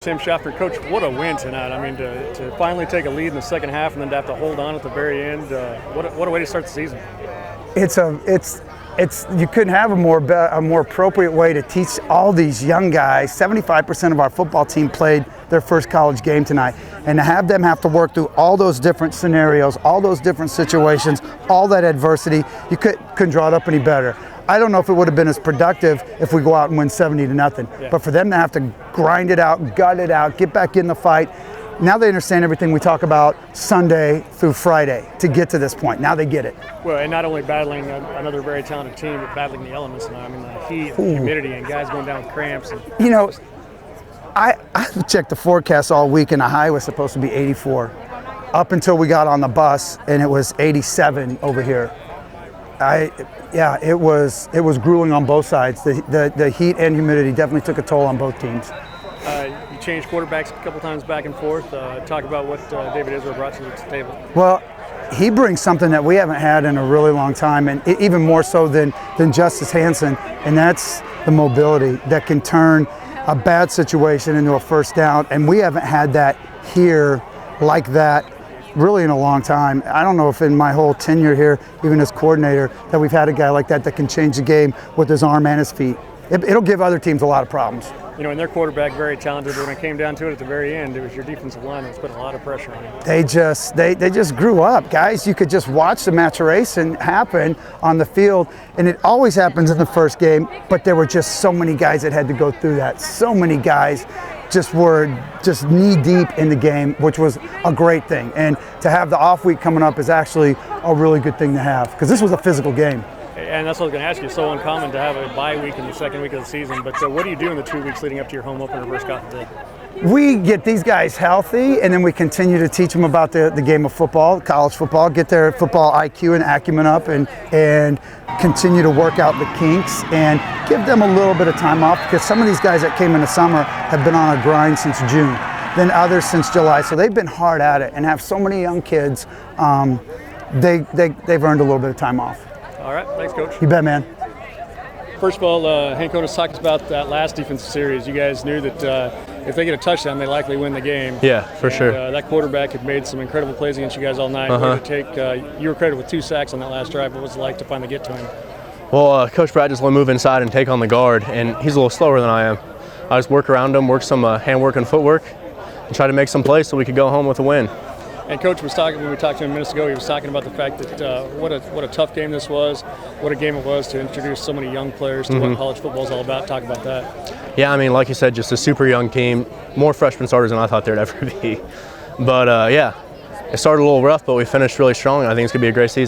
Tim Schaffner, Coach, what a win tonight. I mean, to finally take a lead in the second half and then to have to hold on at the very end, what a way to start the season. You couldn't have a more appropriate way to teach all these young guys. 75% of our football team played their first college game tonight, and to have them have to work through all those different scenarios, all those different situations, all that adversity, you couldn't draw it up any better. I don't know if it would have been as productive if we go out and win 70-0, yeah. But for them to have to grind it out, gut it out, get back in the fight, now they understand everything we talk about Sunday through Friday to get to this point. Now they get it. Well, and not only battling another very talented team, but battling the elements now. I mean, the heat, the humidity, and guys going down with cramps. You know, I checked the forecast all week, and the high was supposed to be 84 up until we got on the bus, and it was 87 over here. It was grueling on both sides. The heat and humidity definitely took a toll on both teams. You changed quarterbacks a couple times back and forth. Talk about what David Israel brought to the table. Well, he brings something that we haven't had in a really long time, and even more so than Justice Hansen, and that's the mobility that can turn a bad situation into a first down, and we haven't had that here like that really in a long time. I don't know if in my whole tenure here, even as coordinator, that we've had a guy like that can change the game with his arm and his feet. It'll give other teams a lot of problems. You know, and their quarterback very talented, but when it came down to it at the very end, it was your defensive line that's put a lot of pressure on you. They just grew up, guys. You could just watch the maturation happen on the field, and it always happens in the first game, but there were just so many guys that had to go through that. So many guys were knee deep in the game, which was a great thing. And to have the off week coming up is actually a really good thing to have, because this was a physical game. And that's what I was going to ask you. It's so uncommon to have a bye week in the second week of the season, but what do you do in the 2 weeks leading up to your home opener versus Scotland? We get these guys healthy, and then we continue to teach them about the game of football, college football, get their football IQ and acumen up, and continue to work out the kinks and give them a little bit of time off, because some of these guys that came in the summer have been on a grind since June, then others since July, so they've been hard at it and have so many young kids. They've earned a little bit of time off. All right, thanks, Coach. You bet, man. First of all, Hank Honas talks about that last defensive series. You guys knew that if they get a touchdown, they likely win the game. Yeah, for sure. That quarterback had made some incredible plays against you guys all night. You were credited with 2 sacks on that last drive. What was it like to finally get to him? Well, Coach Brad just let me move inside and take on the guard, and he's a little slower than I am. I just work around him, work some handwork and footwork, and try to make some plays so we could go home with a win. And Coach was talking, when we talked to him minutes ago, he was talking about the fact that what a tough game this was, what a game it was to introduce so many young players to what college football is all about. Talk about that. Yeah, I mean, like you said, just a super young team, more freshman starters than I thought there'd ever be. But yeah, it started a little rough, but we finished really strong, and I think it's going to be a great season.